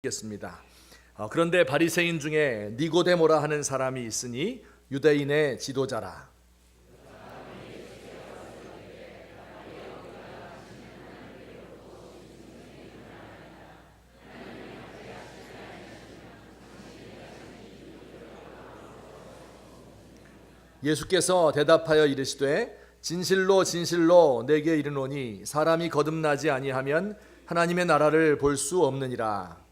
겠습니다. 그런데 바리새인 중에 니고데모라 하는 사람이 있으니 유대인의 지도자라. 예수께서 대답하여 이르시되 진실로 진실로 내게 이르노니 사람이 거듭나지 아니하면 하나님의 나라를 볼 수 없느니라.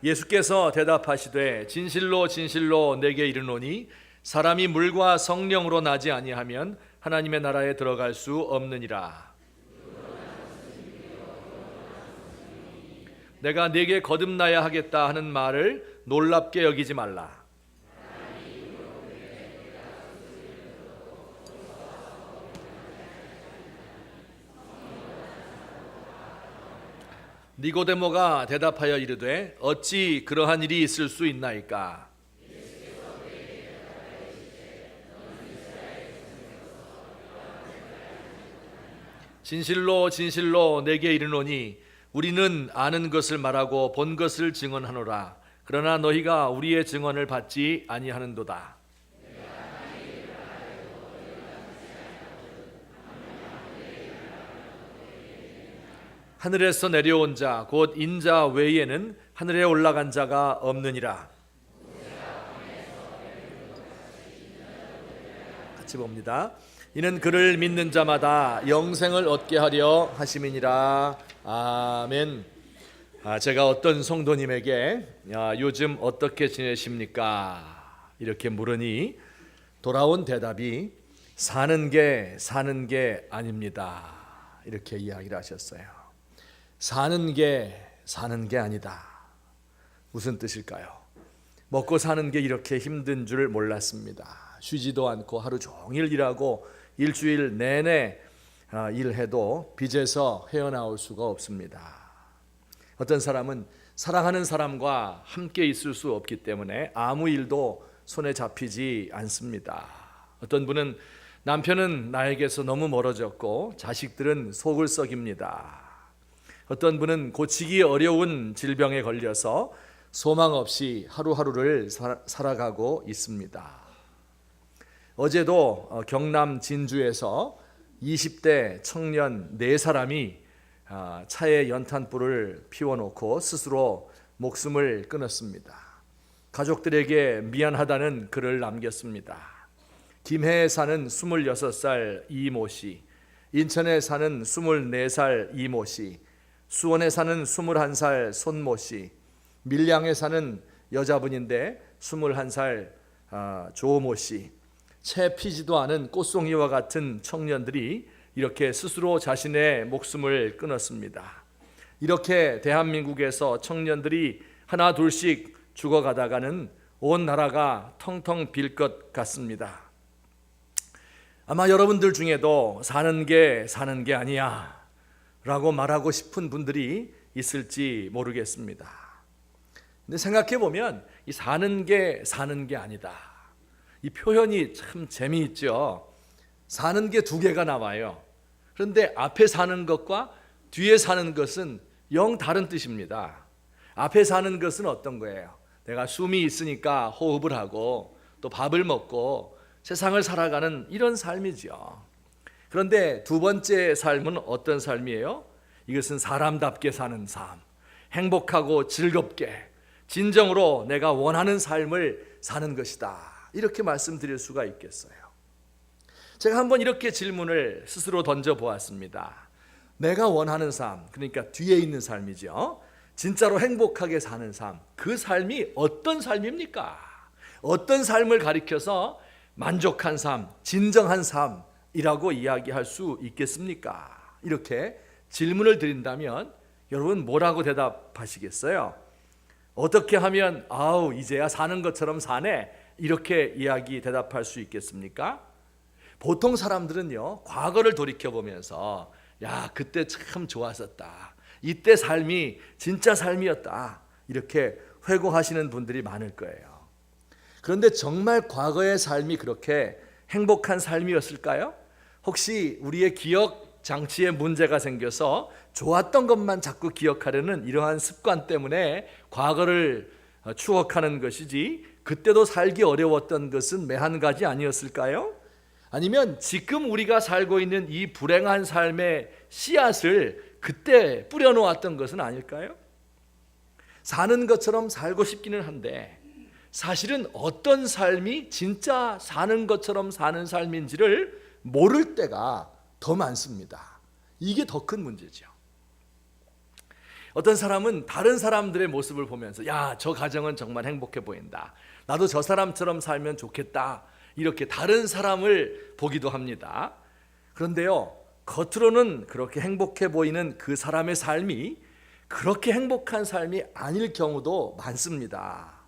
예수께서 대답하시되 진실로 진실로 내게 이르노니 사람이 물과 성령으로 나지 아니하면 하나님의 나라에 들어갈 수 없느니라. 내가 네게 거듭나야 하겠다 하는 말을 놀랍게 여기지 말라. 니고데모가 대답하여 이르되 어찌 그러한 일이 있을 수 있나이까? 진실로 진실로 내게 이르노니 우리는 아는 것을 말하고 본 것을 증언하노라. 그러나 너희가 우리의 증언을 받지 아니하는도다. 하늘에서 내려온 자 곧 인자 외에는 하늘에 올라간 자가 없느니라. 같이 봅니다. 이는 그를 믿는 자마다 영생을 얻게 하려 하심이니라. 아멘. 제가 어떤 성도님에게 요즘 어떻게 지내십니까? 이렇게 물으니 돌아온 대답이 사는 게 아닙니다. 이렇게 이야기를 하셨어요. 사는 게 아니다. 무슨 뜻일까요? 먹고 사는 게 이렇게 힘든 줄 몰랐습니다. 쉬지도 않고 하루 종일 일하고 일주일 내내 일해도 빚에서 헤어나올 수가 없습니다. 어떤 사람은 사랑하는 사람과 함께 있을 수 없기 때문에 아무 일도 손에 잡히지 않습니다. 어떤 분은 남편은 나에게서 너무 멀어졌고 자식들은 속을 썩입니다. 어떤 분은 고치기 어려운 질병에 걸려서 소망 없이 하루하루를 살아가고 있습니다. 어제도 경남 진주에서 20대 청년 4사람이 차에 연탄불을 피워놓고 스스로 목숨을 끊었습니다. 가족들에게 미안하다는 글을 남겼습니다. 김해에 사는 26살 이모 씨, 인천에 사는 24살 이모 씨, 수원에 사는 21살 손모 씨, 밀양에 사는 여자분인데 21살 조모 씨, 채 피지도 않은 꽃송이와 같은 청년들이 이렇게 스스로 자신의 목숨을 끊었습니다. 이렇게 대한민국에서 청년들이 하나 둘씩 죽어가다가는 온 나라가 텅텅 빌 것 같습니다. 아마 여러분들 중에도 사는 게 아니야 라고 말하고 싶은 분들이 있을지 모르겠습니다. 근데 생각해 보면 이 사는 게 아니다. 이 표현이 참 재미있죠. 사는 게 2개가 나와요. 그런데 앞에 사는 것과 뒤에 사는 것은 영 다른 뜻입니다. 앞에 사는 것은 어떤 거예요? 내가 숨이 있으니까 호흡을 하고 또 밥을 먹고 세상을 살아가는 이런 삶이죠. 그런데 2번째 삶은 어떤 삶이에요? 이것은 사람답게 사는 삶, 행복하고 즐겁게 진정으로 내가 원하는 삶을 사는 것이다. 이렇게 말씀드릴 수가 있겠어요. 제가 한번 이렇게 질문을 스스로 던져보았습니다. 내가 원하는 삶, 그러니까 뒤에 있는 삶이죠. 진짜로 행복하게 사는 삶, 그 삶이 어떤 삶입니까? 어떤 삶을 가리켜서 만족한 삶, 진정한 삶이라고 이야기할 수 있겠습니까? 이렇게 질문을 드린다면 여러분 뭐라고 대답하시겠어요? 어떻게 하면 이제야 사는 것처럼 사네, 이렇게 대답할 수 있겠습니까? 보통 사람들은요, 과거를 돌이켜보면서 그때 참 좋았었다, 이때 삶이 진짜 삶이었다, 이렇게 회고하시는 분들이 많을 거예요. 그런데 정말 과거의 삶이 그렇게 행복한 삶이었을까요? 혹시 우리의 기억 장치에 문제가 생겨서 좋았던 것만 자꾸 기억하려는 이러한 습관 때문에 과거를 추억하는 것이지 그때도 살기 어려웠던 것은 매한 가지 아니었을까요? 아니면 지금 우리가 살고 있는 이 불행한 삶의 씨앗을 그때 뿌려놓았던 것은 아닐까요? 사는 것처럼 살고 싶기는 한데 사실은 어떤 삶이 진짜 사는 것처럼 사는 삶인지를 모를 때가 더 많습니다. 이게 더 큰 문제죠. 어떤 사람은 다른 사람들의 모습을 보면서 야, 저 가정은 정말 행복해 보인다. 나도 저 사람처럼 살면 좋겠다. 이렇게 다른 사람을 보기도 합니다. 그런데요, 겉으로는 그렇게 행복해 보이는 그 사람의 삶이 그렇게 행복한 삶이 아닐 경우도 많습니다.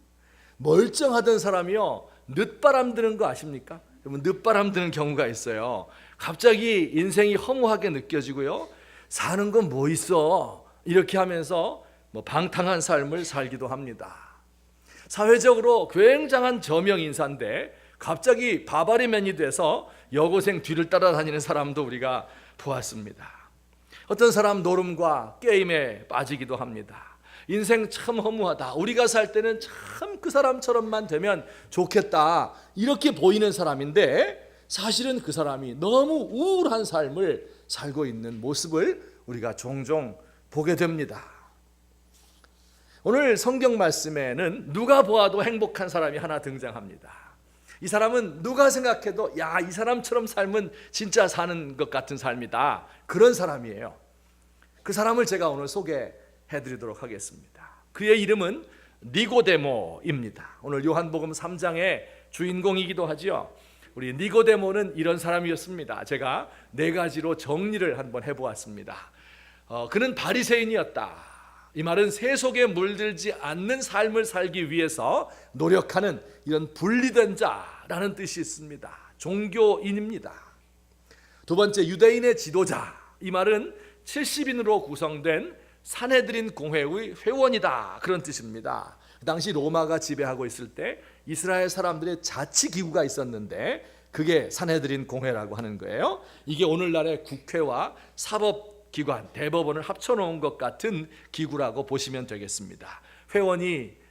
멀쩡하던 사람이요, 늦바람 드는 거 아십니까? 여러분, 늦바람 드는 경우가 있어요. 갑자기 인생이 허무하게 느껴지고요, 사는 건 뭐 있어? 이렇게 하면서 방탕한 삶을 살기도 합니다. 사회적으로 굉장한 저명 인사인데 갑자기 바바리맨이 돼서 여고생 뒤를 따라다니는 사람도 우리가 보았습니다. 어떤 사람 노름과 게임에 빠지기도 합니다. 인생 참 허무하다. 우리가 살 때는 참 그 사람처럼만 되면 좋겠다. 이렇게 보이는 사람인데 사실은 그 사람이 너무 우울한 삶을 살고 있는 모습을 우리가 종종 보게 됩니다. 오늘 성경 말씀에는 누가 보아도 행복한 사람이 하나 등장합니다. 이 사람은 누가 생각해도 야, 이 사람처럼 삶은 진짜 사는 것 같은 삶이다. 그런 사람이에요. 그 사람을 제가 오늘 소개해드리도록 하겠습니다. 그의 이름은 니고데모입니다. 오늘 요한복음 3장의 주인공이기도 하죠. 우리 니고데모는 이런 사람이었습니다. 제가 4가지로 정리를 한번 해보았습니다. 그는 바리새인이었다. 이 말은 세속에 물들지 않는 삶을 살기 위해서 노력하는 이런 분리된 자라는 뜻이 있습니다. 종교인입니다. 두 번째, 유대인의 지도자. 이 말은 70인으로 구성된 산헤드린 공회의 회원이다. 그런 뜻입니다. 그 당시 로마가 지배하고 있을 때 이스라엘 사람들의 자치기구가 있었는데 그게 산헤드린 공회라고 하는 거예요. 이게 오늘날의 국회와 사법기관, 대법원을 합쳐놓은 것 같은 기구라고 보시면 되겠습니다.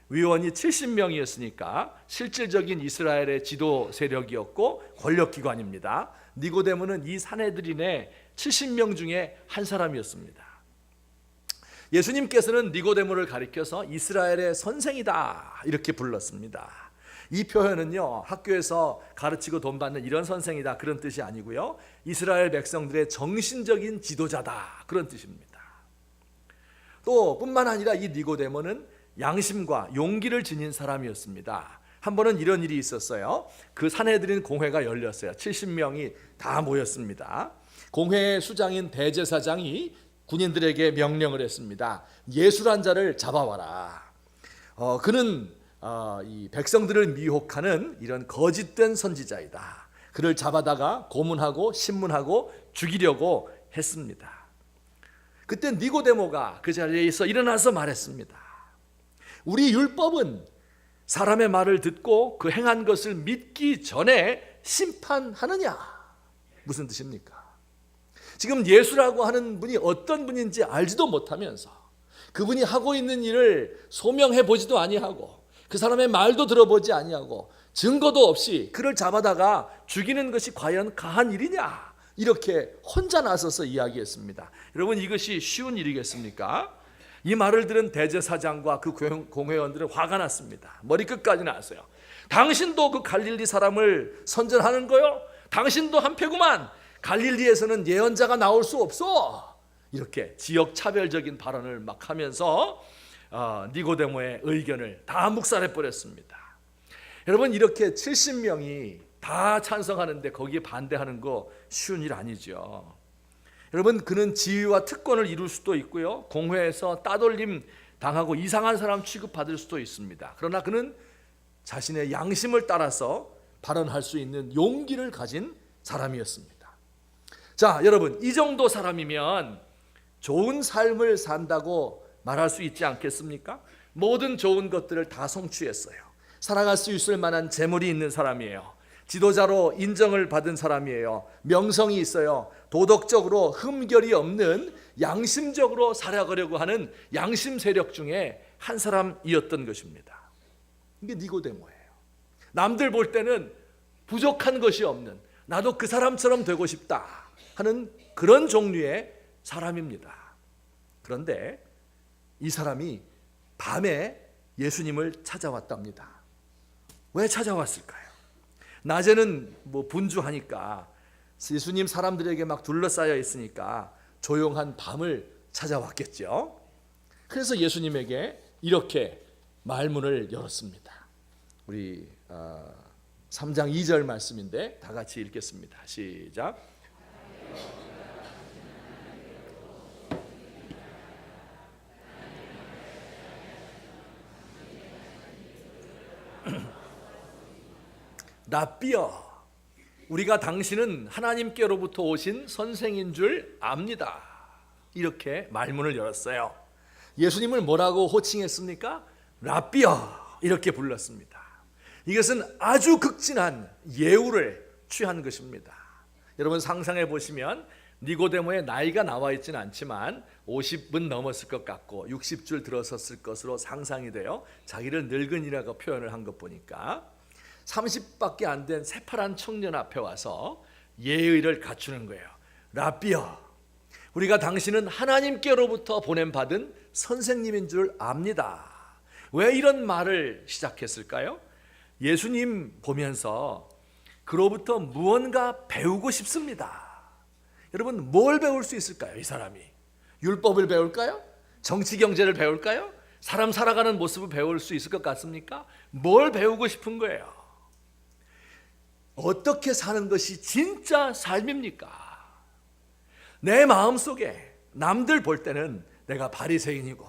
위원이 70명이었으니까 실질적인 이스라엘의 지도 세력이었고 권력기관입니다. 니고데모는 이 산헤드린의 70명 중에 한 사람이었습니다. 예수님께서는 니고데모를 가리켜서 이스라엘의 선생이다 이렇게 불렀습니다. 이 표현은요, 학교에서 가르치고 돈 받는 이런 선생이다 그런 뜻이 아니고요, 이스라엘 백성들의 정신적인 지도자다 그런 뜻입니다. 또 뿐만 아니라 이 니고데모는 양심과 용기를 지닌 사람이었습니다. 한 번은 이런 일이 있었어요. 그 산헤드린 공회가 열렸어요. 70명이 다 모였습니다. 공회의 수장인 대제사장이 군인들에게 명령을 했습니다. 예술한 자를 잡아와라. 그는 이 백성들을 미혹하는 이런 거짓된 선지자이다. 그를 잡아다가 고문하고 신문하고 죽이려고 했습니다. 그때 니고데모가 그 자리에서 일어나서 말했습니다. 우리 율법은 사람의 말을 듣고 그 행한 것을 믿기 전에 심판하느냐? 무슨 뜻입니까? 지금 예수라고 하는 분이 어떤 분인지 알지도 못하면서 그분이 하고 있는 일을 소명해 보지도 아니하고 그 사람의 말도 들어보지 아니하고 증거도 없이 그를 잡아다가 죽이는 것이 과연 가한 일이냐? 이렇게 혼자 나서서 이야기했습니다. 여러분, 이것이 쉬운 일이겠습니까? 이 말을 들은 대제사장과 그 공회원들은 화가 났습니다. 머리끝까지 나왔어요. 당신도 그 갈릴리 사람을 선전하는 거요? 당신도 한패구만. 갈릴리에서는 예언자가 나올 수 없어. 이렇게 지역 차별적인 발언을 막 하면서 니고데모의 의견을 다 묵살해 버렸습니다. 여러분, 이렇게 70명이 다 찬성하는데 거기에 반대하는 거 쉬운 일 아니죠. 여러분, 그는 지위와 특권을 이룰 수도 있고요, 공회에서 따돌림 당하고 이상한 사람 취급받을 수도 있습니다. 그러나 그는 자신의 양심을 따라서 발언할 수 있는 용기를 가진 사람이었습니다. 자, 여러분, 이 정도 사람이면 좋은 삶을 산다고 말할 수 있지 않겠습니까? 모든 좋은 것들을 다 성취했어요. 살아갈 수 있을 만한 재물이 있는 사람이에요. 지도자로 인정을 받은 사람이에요. 명성이 있어요. 도덕적으로 흠결이 없는 양심적으로 살아가려고 하는 양심 세력 중에 한 사람이었던 것입니다. 이게 니고데모예요. 남들 볼 때는 부족한 것이 없는, 나도 그 사람처럼 되고 싶다 하는 그런 종류의 사람입니다. 그런데 이 사람이 밤에 예수님을 찾아왔답니다. 왜 찾아왔을까요? 낮에는 분주하니까, 예수님 사람들에게 막 둘러싸여 있으니까 조용한 밤을 찾아왔겠죠. 그래서 예수님에게 이렇게 말문을 열었습니다. 우리 3장 2절 말씀인데 다 같이 읽겠습니다. 시작. 랍비여, 우리가 당신은 하나님께로부터 오신 선생인 줄 압니다. 이렇게 말문을 열었어요. 예수님을 뭐라고 호칭했습니까? 랍비여, 이렇게 불렀습니다. 이것은 아주 극진한 예우를 취한 것입니다. 여러분 상상해 보시면 니고데모의 나이가 나와 있지는 않지만 50은 넘었을 것 같고 60줄 들어섰을 것으로 상상이 돼요. 자기를 늙은이라고 표현을 한 것 보니까 30밖에 안 된 새파란 청년 앞에 와서 예의를 갖추는 거예요. 랍비여, 우리가 당신은 하나님께로부터 보냄받은 선생님인 줄 압니다. 왜 이런 말을 시작했을까요? 예수님 보면서 그로부터 무언가 배우고 싶습니다. 여러분, 뭘 배울 수 있을까요? 이 사람이 율법을 배울까요? 정치 경제를 배울까요? 사람 살아가는 모습을 배울 수 있을 것 같습니까? 뭘 배우고 싶은 거예요? 어떻게 사는 것이 진짜 삶입니까? 내 마음속에 남들 볼 때는 내가 바리새인이고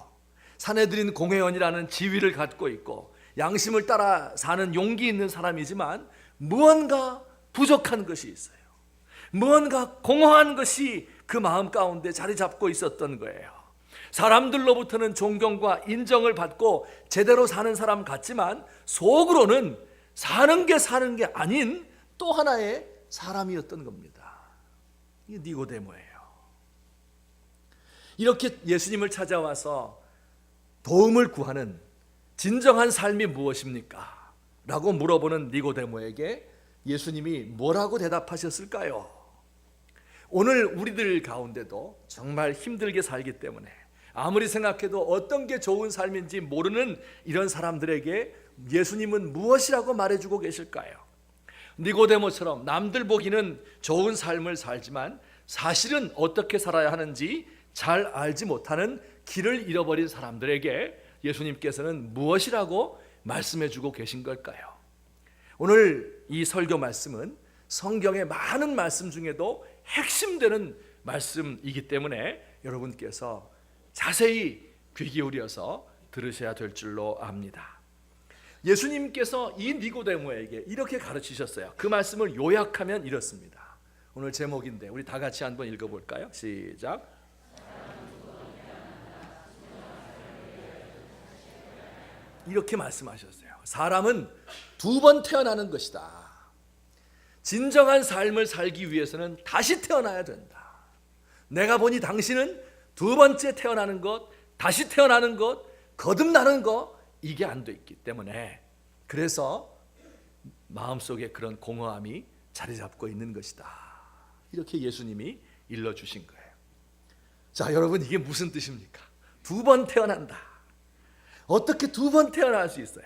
사내들인 공회원이라는 지위를 갖고 있고 양심을 따라 사는 용기 있는 사람이지만 무언가 부족한 것이 있어요. 무언가 공허한 것이 그 마음 가운데 자리 잡고 있었던 거예요. 사람들로부터는 존경과 인정을 받고 제대로 사는 사람 같지만 속으로는 사는 게 아닌 또 하나의 사람이었던 겁니다. 이게 니고데모예요. 이렇게 예수님을 찾아와서 도움을 구하는 진정한 삶이 무엇입니까? 라고 물어보는 니고데모에게 예수님이 뭐라고 대답하셨을까요? 오늘 우리들 가운데도 정말 힘들게 살기 때문에 아무리 생각해도 어떤 게 좋은 삶인지 모르는 이런 사람들에게 예수님은 무엇이라고 말해주고 계실까요? 니고데모처럼 남들 보기는 좋은 삶을 살지만 사실은 어떻게 살아야 하는지 잘 알지 못하는 길을 잃어버린 사람들에게 예수님께서는 무엇이라고 말씀해주고 계신 걸까요? 오늘 이 설교 말씀은 성경의 많은 말씀 중에도 핵심되는 말씀이기 때문에 여러분께서 자세히 귀 기울여서 들으셔야 될 줄로 압니다. 예수님께서 이 니고데모에게 이렇게 가르치셨어요. 그 말씀을 요약하면 이렇습니다. 오늘 제목인데 우리 다 같이 한번 읽어볼까요? 시작. 이렇게 말씀하셨어요. 사람은 두 번 태어나는 것이다. 진정한 삶을 살기 위해서는 다시 태어나야 된다. 내가 보니 당신은 두 번째 태어나는 것, 다시 태어나는 것, 거듭나는 것, 이게 안 돼 있기 때문에 그래서 마음속에 그런 공허함이 자리 잡고 있는 것이다. 이렇게 예수님이 일러주신 거예요. 자, 여러분, 이게 무슨 뜻입니까? 두 번 태어난다. 어떻게 두 번 태어날 수 있어요?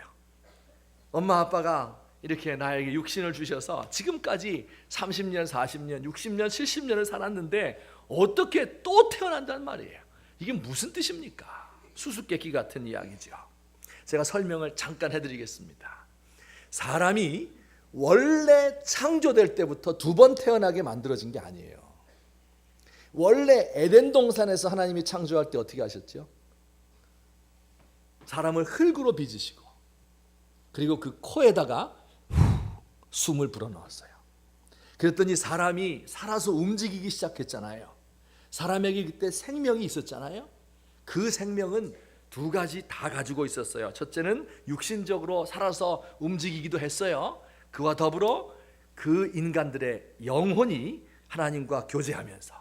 엄마 아빠가 이렇게 나에게 육신을 주셔서 지금까지 30년, 40년, 60년, 70년을 살았는데 어떻게 또 태어난단 말이에요? 이게 무슨 뜻입니까? 수수께끼 같은 이야기죠. 제가 설명을 잠깐 해드리겠습니다. 사람이 원래 창조될 때부터 두 번 태어나게 만들어진 게 아니에요. 원래 에덴 동산에서 하나님이 창조할 때 어떻게 하셨죠? 사람을 흙으로 빚으시고 그리고 그 코에다가 숨을 불어넣었어요. 그랬더니 사람이 살아서 움직이기 시작했잖아요. 사람에게 그때 생명이 있었잖아요. 그 생명은 두 가지 다 가지고 있었어요. 첫째는 육신적으로 살아서 움직이기도 했어요. 그와 더불어 그 인간들의 영혼이 하나님과 교제하면서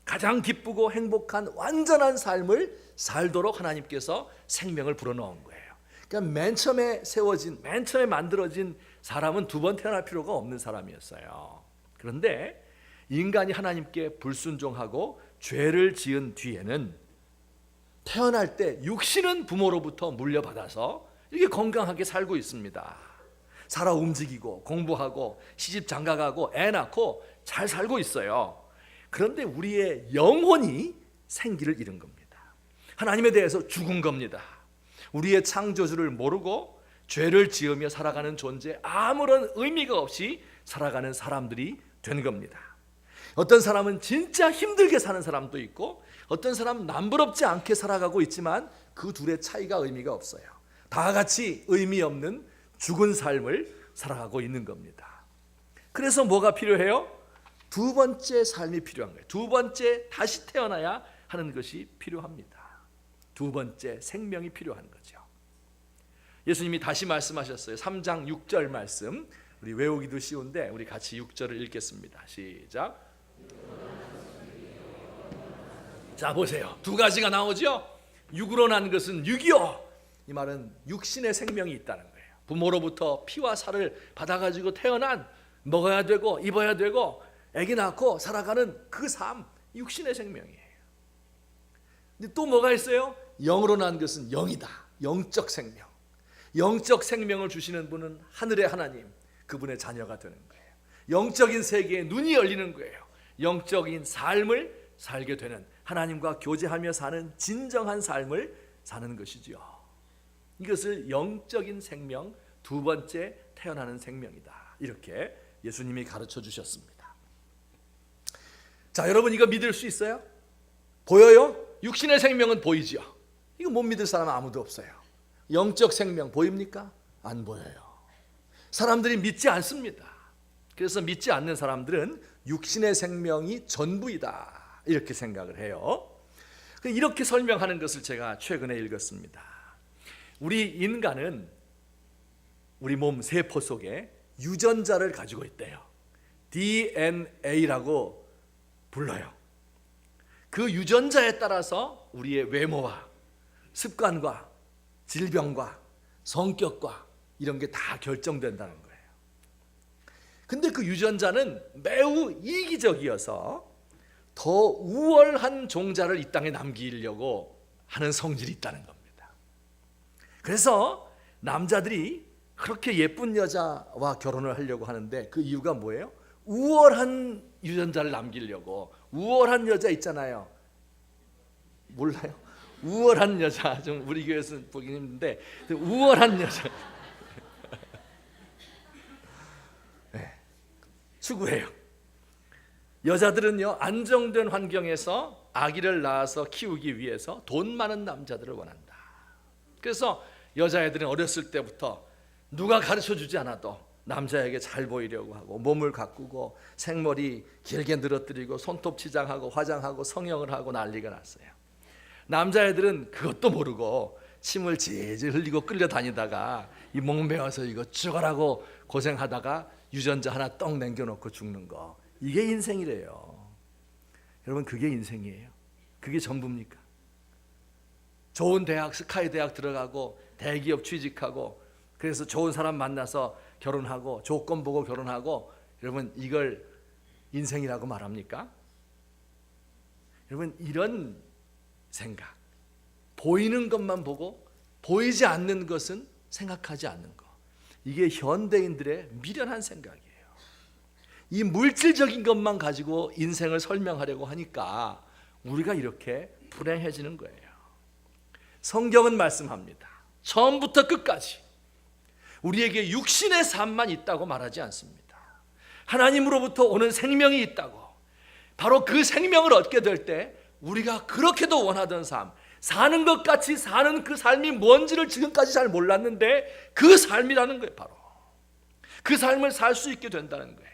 가장 기쁘고 행복한 완전한 삶을 살도록 하나님께서 생명을 불어넣은 거예요. 그러니까 맨 처음에 만들어진 사람은 두 번 태어날 필요가 없는 사람이었어요. 그런데 인간이 하나님께 불순종하고 죄를 지은 뒤에는 태어날 때 육신은 부모로부터 물려받아서 이렇게 건강하게 살고 있습니다. 살아 움직이고 공부하고 시집 장가가고 애 낳고 잘 살고 있어요. 그런데 우리의 영혼이 생기를 잃은 겁니다. 하나님에 대해서 죽은 겁니다. 우리의 창조주를 모르고 죄를 지으며 살아가는 존재, 아무런 의미가 없이 살아가는 사람들이 된 겁니다. 어떤 사람은 진짜 힘들게 사는 사람도 있고 어떤 사람은 남부럽지 않게 살아가고 있지만 그 둘의 차이가 의미가 없어요. 다 같이 의미 없는 죽은 삶을 살아가고 있는 겁니다. 그래서 뭐가 필요해요? 두 번째 삶이 필요한 거예요. 두 번째 다시 태어나야 하는 것이 필요합니다. 두 번째 생명이 필요한 거죠. 예수님이 다시 말씀하셨어요. 3장 6절 말씀, 우리 외우기도 쉬운데 우리 같이 6절을 읽겠습니다. 시작. 자 보세요. 두 가지가 나오죠. 육으로 난 것은 육이요. 이 말은 육신의 생명이 있다는 거예요. 부모로부터 피와 살을 받아가지고 태어난, 먹어야 되고 입어야 되고 아기 낳고 살아가는 그 삶, 육신의 생명이에요. 근데 또 뭐가 있어요? 영으로 난 것은 영이다. 영적 생명. 영적 생명을 주시는 분은 하늘의 하나님, 그분의 자녀가 되는 거예요. 영적인 세계에 눈이 열리는 거예요. 영적인 삶을 살게 되는, 하나님과 교제하며 사는 진정한 삶을 사는 것이죠. 이것을 영적인 생명, 두 번째 태어나는 생명이다. 이렇게 예수님이 가르쳐 주셨습니다. 자, 여러분 이거 믿을 수 있어요? 보여요? 육신의 생명은 보이죠. 이거 못 믿을 사람은 아무도 없어요. 영적 생명 보입니까? 안 보여요. 사람들이 믿지 않습니다. 그래서 믿지 않는 사람들은 육신의 생명이 전부이다 이렇게 생각을 해요. 이렇게 설명하는 것을 제가 최근에 읽었습니다. 우리 인간은 우리 몸 세포 속에 유전자를 가지고 있대요. DNA라고 불러요. 그 유전자에 따라서 우리의 외모와 습관과 질병과 성격과 이런 게 다 결정된다는 거예요. 근데 그 유전자는 매우 이기적이어서 더 우월한 종자를 이 땅에 남기려고 하는 성질이 있다는 겁니다. 그래서 남자들이 그렇게 예쁜 여자와 결혼을 하려고 하는데 그 이유가 뭐예요? 우월한 유전자를 남기려고. 우월한 여자 있잖아요. 몰라요? 우월한 여자, 좀 우리 교회에서 보기 힘든데 우월한 여자 네, 추구해요. 여자들은요, 안정된 환경에서 아기를 낳아서 키우기 위해서 돈 많은 남자들을 원한다. 그래서 여자애들은 어렸을 때부터 누가 가르쳐 주지 않아도 남자에게 잘 보이려고 하고 몸을 가꾸고 생머리 길게 늘어뜨리고 손톱 치장하고 화장하고 성형을 하고 난리가 났어요. 남자애들은 그것도 모르고 침을 질질 흘리고 끌려다니다가 이 목매어서 이거 죽어라고 고생하다가 유전자 하나 떡 남겨놓고 죽는 거, 이게 인생이래요. 여러분, 그게 인생이에요? 그게 전부입니까? 좋은 대학, 스카이 대학 들어가고 대기업 취직하고 그래서 좋은 사람 만나서 결혼하고 조건 보고 결혼하고, 여러분 이걸 인생이라고 말합니까? 여러분, 이런 생각, 보이는 것만 보고 보이지 않는 것은 생각하지 않는 것, 이게 현대인들의 미련한 생각이에요. 이 물질적인 것만 가지고 인생을 설명하려고 하니까 우리가 이렇게 불행해지는 거예요. 성경은 말씀합니다. 처음부터 끝까지 우리에게 육신의 삶만 있다고 말하지 않습니다. 하나님으로부터 오는 생명이 있다고, 바로 그 생명을 얻게 될 때 우리가 그렇게도 원하던 삶, 사는 것 같이 사는 그 삶이 뭔지를 지금까지 잘 몰랐는데 그 삶이라는 거예요. 바로 그 삶을 살 수 있게 된다는 거예요.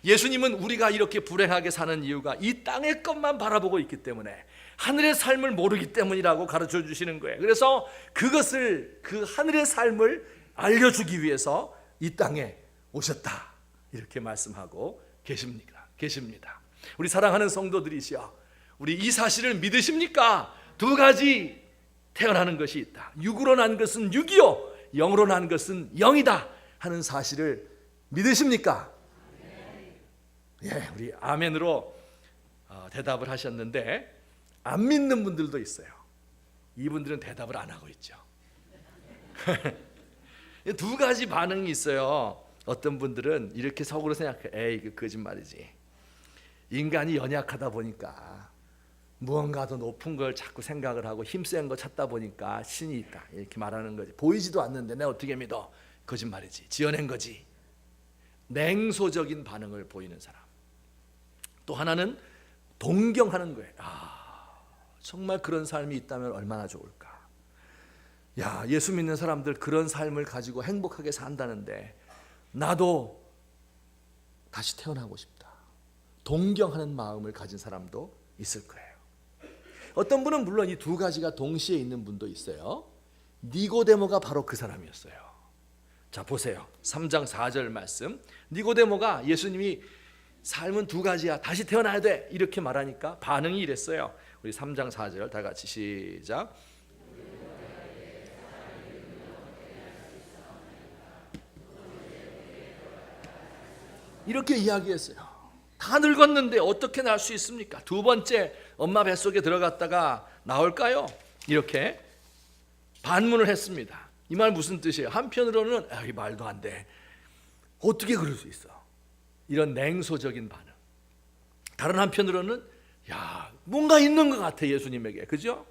예수님은 우리가 이렇게 불행하게 사는 이유가 이 땅의 것만 바라보고 있기 때문에, 하늘의 삶을 모르기 때문이라고 가르쳐 주시는 거예요. 그래서 그것을, 그 하늘의 삶을 알려주기 위해서 이 땅에 오셨다 이렇게 말씀하고 계십니다. 우리 사랑하는 성도들이시여, 우리 이 사실을 믿으십니까? 두 가지 태어나는 것이 있다. 육으로 난 것은 육이요, 영으로 난 것은 영이다 하는 사실을 믿으십니까? 예, 우리 아멘으로 대답을 하셨는데 안 믿는 분들도 있어요. 이분들은 대답을 안 하고 있죠. 두 가지 반응이 있어요. 어떤 분들은 이렇게 속으로 생각해. 에이, 그 거짓말이지. 인간이 연약하다 보니까 무언가 더 높은 걸 자꾸 생각을 하고 힘센 거 찾다 보니까 신이 있다, 이렇게 말하는 거지. 보이지도 않는데 내가 어떻게 믿어? 거짓말이지, 지어낸 거지. 냉소적인 반응을 보이는 사람. 또 하나는 동경하는 거예요. 정말 그런 삶이 있다면 얼마나 좋을까. 야, 예수 믿는 사람들 그런 삶을 가지고 행복하게 산다는데 나도 다시 태어나고 싶다. 동경하는 마음을 가진 사람도 있을 거예요. 어떤 분은 물론 이 두 가지가 동시에 있는 분도 있어요. 니고데모가 바로 그 사람이었어요. 자, 보세요. 3장 4절 말씀. 니고데모가 예수님이 삶은 두 가지야, 다시 태어나야 돼, 이렇게 말하니까 반응이 이랬어요. 우리 3장 4절 다 같이 시작. 이렇게 이야기했어요. 다 늙었는데 어떻게 날 수 있습니까? 두 번째 엄마 뱃속에 들어갔다가 나올까요? 이렇게 반문을 했습니다. 이 말 무슨 뜻이에요? 한편으로는 이 말도 안 돼, 어떻게 그럴 수 있어, 이런 냉소적인 반응. 다른 한편으로는 야, 뭔가 있는 것 같아, 예수님에게. 그죠?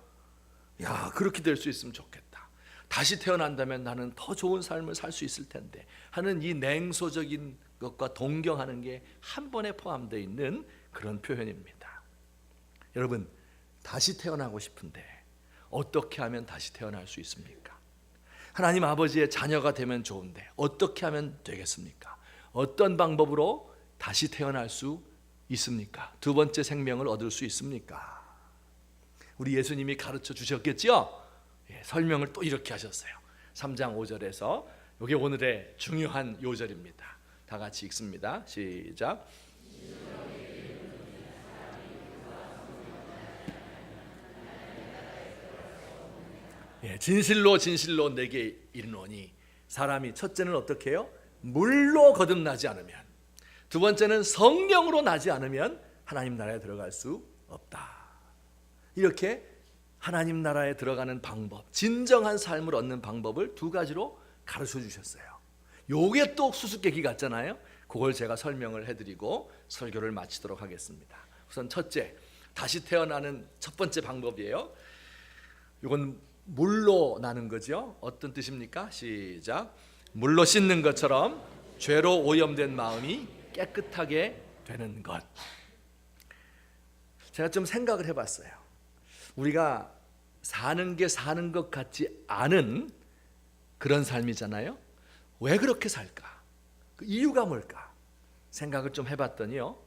야, 그렇게 될 수 있으면 좋겠다. 다시 태어난다면 나는 더 좋은 삶을 살 수 있을 텐데 하는 이 냉소적인 것과 동경하는 게 한 번에 포함되어 있는 그런 표현입니다. 여러분, 다시 태어나고 싶은데 어떻게 하면 다시 태어날 수 있습니까? 하나님 아버지의 자녀가 되면 좋은데 어떻게 하면 되겠습니까? 어떤 방법으로 다시 태어날 수 있습니까? 두 번째 생명을 얻을 수 있습니까? 우리 예수님이 가르쳐 주셨겠죠? 설명을 또 이렇게 하셨어요. 3장 5절에서 이게 오늘의 중요한 요절입니다. 다 같이 읽습니다. 시작. 진실로 진실로 내게 이르노니, 사람이 첫째는 어떻게 해요? 물로 거듭나지 않으면, 두 번째는 성령으로 나지 않으면 하나님 나라에 들어갈 수 없다. 이렇게 하나님 나라에 들어가는 방법, 진정한 삶을 얻는 방법을 두 가지로 가르쳐 주셨어요. 요게 또 수수께끼 같잖아요. 그걸 제가 설명을 해드리고 설교를 마치도록 하겠습니다. 우선 첫째, 다시 태어나는 첫 번째 방법이에요. 이건 물로 나는 거죠. 어떤 뜻입니까? 시작. 물로 씻는 것처럼 죄로 오염된 마음이 깨끗하게 되는 것. 제가 좀 생각을 해봤어요. 우리가 사는 게 사는 것 같지 않은 그런 삶이잖아요. 왜 그렇게 살까? 그 이유가 뭘까? 생각을 좀 해봤더니요,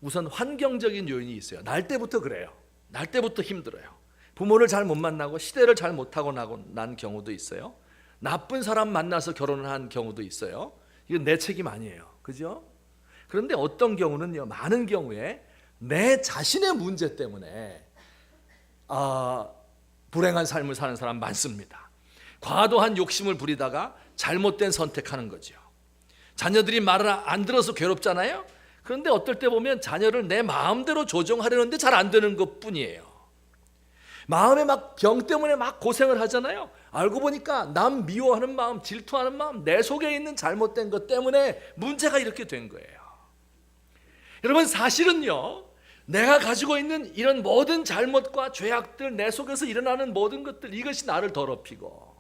우선 환경적인 요인이 있어요. 날 때부터 그래요. 날 때부터 힘들어요. 부모를 잘 못 만나고 시대를 잘 못하고 난 경우도 있어요. 나쁜 사람 만나서 결혼을 한 경우도 있어요. 이건 내 책임 아니에요. 그죠? 그런데 어떤 경우는요, 많은 경우에 내 자신의 문제 때문에 불행한 삶을 사는 사람 많습니다. 과도한 욕심을 부리다가 잘못된 선택하는 거죠. 자녀들이 말을 안 들어서 괴롭잖아요. 그런데 어떨 때 보면 자녀를 내 마음대로 조정하려는데 잘 안 되는 것뿐이에요. 마음에 막 병 때문에 막 고생을 하잖아요. 알고 보니까 남 미워하는 마음, 질투하는 마음, 내 속에 있는 잘못된 것 때문에 문제가 이렇게 된 거예요. 여러분, 사실은요, 내가 가지고 있는 이런 모든 잘못과 죄악들, 내 속에서 일어나는 모든 것들, 이것이 나를 더럽히고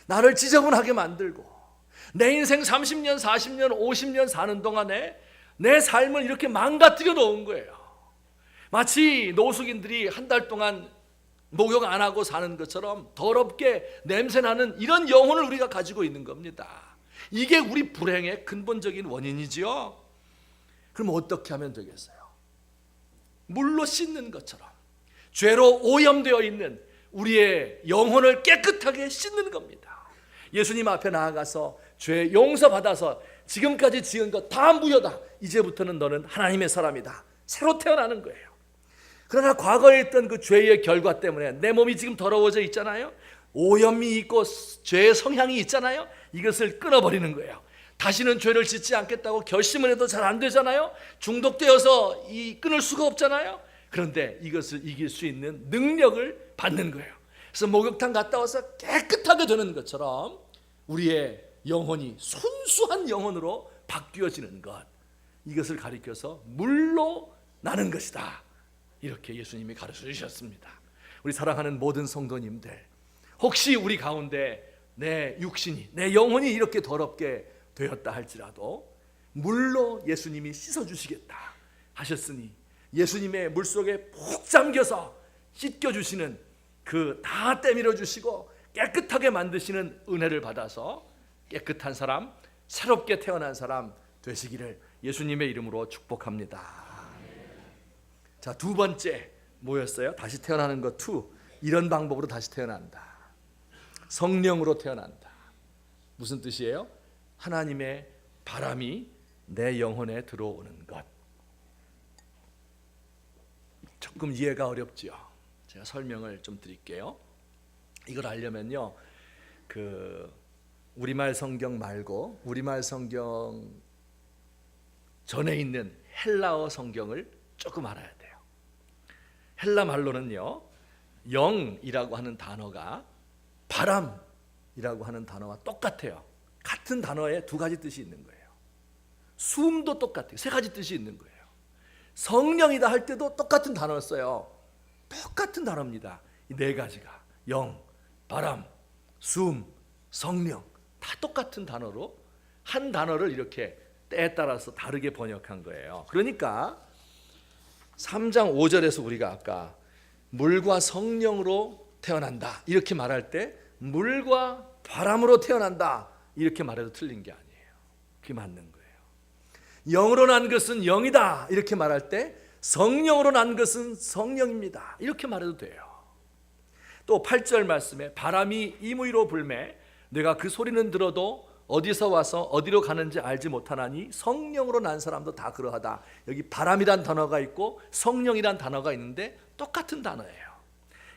나를 지저분하게 만들고 내 인생 30년, 40년, 50년 사는 동안에 내 삶을 이렇게 망가뜨려 놓은 거예요. 마치 노숙인들이 한 달 동안 목욕 안 하고 사는 것처럼 더럽게 냄새나는 이런 영혼을 우리가 가지고 있는 겁니다. 이게 우리 불행의 근본적인 원인이지요. 그럼 어떻게 하면 되겠어요? 물로 씻는 것처럼 죄로 오염되어 있는 우리의 영혼을 깨끗하게 씻는 겁니다. 예수님 앞에 나아가서 죄 용서받아서 지금까지 지은 것 다 무효다. 이제부터는 너는 하나님의 사람이다. 새로 태어나는 거예요. 그러나 과거에 있던 그 죄의 결과 때문에 내 몸이 지금 더러워져 있잖아요. 오염이 있고 죄의 성향이 있잖아요. 이것을 끊어버리는 거예요. 다시는 죄를 짓지 않겠다고 결심을 해도 잘 안 되잖아요. 중독되어서 끊을 수가 없잖아요. 그런데 이것을 이길 수 있는 능력을 받는 거예요. 그래서 목욕탕 갔다 와서 깨끗하게 되는 것처럼 우리의 영혼이 순수한 영혼으로 바뀌어지는 것, 이것을 가리켜서 물로 나는 것이다. 이렇게 예수님이 가르쳐 주셨습니다. 우리 사랑하는 모든 성도님들, 혹시 우리 가운데 내 육신이, 내 영혼이 이렇게 더럽게 되었다 할지라도 물로 예수님이 씻어주시겠다 하셨으니 예수님의 물속에 푹 잠겨서 씻겨주시는 그 다 때밀어 주시고 깨끗하게 만드시는 은혜를 받아서 깨끗한 사람, 새롭게 태어난 사람 되시기를 예수님의 이름으로 축복합니다. 자, 두 번째 뭐였어요? 다시 태어나는 것 2. 이런 방법으로 다시 태어난다. 성령으로 태어난다. 무슨 뜻이에요? 하나님의 바람이 내 영혼에 들어오는 것. 조금 이해가 어렵지요. 제가 설명을 좀 드릴게요. 이걸 알려면요, 우리말 성경 말고 우리말 성경 전에 있는 헬라어 성경을 조금 알아야 돼요. 헬라 말로는요, 영이라고 하는 단어가 바람이라고 하는 단어와 똑같아요. 같은 단어에 두 가지 뜻이 있는 거예요. 숨도 똑같아요. 세 가지 뜻이 있는 거예요. 성령이다 할 때도 똑같은 단어를 써요. 똑같은 단어입니다. 이 네 가지가 영, 바람, 숨, 성령 다 똑같은 단어로 한 단어를 이렇게 때에 따라서 다르게 번역한 거예요. 그러니까 3장 5절에서 우리가 아까 물과 성령으로 태어난다 이렇게 말할 때 물과 바람으로 태어난다 이렇게 말해도 틀린 게 아니에요. 그게 맞는 거예요. 영으로 난 것은 영이다 이렇게 말할 때 성령으로 난 것은 성령입니다 이렇게 말해도 돼요. 또 8절 말씀에 바람이 임의로 불매 내가 그 소리는 들어도 어디서 와서 어디로 가는지 알지 못하나니 성령으로 난 사람도 다 그러하다. 여기 바람이란 단어가 있고 성령이란 단어가 있는데 똑같은 단어예요.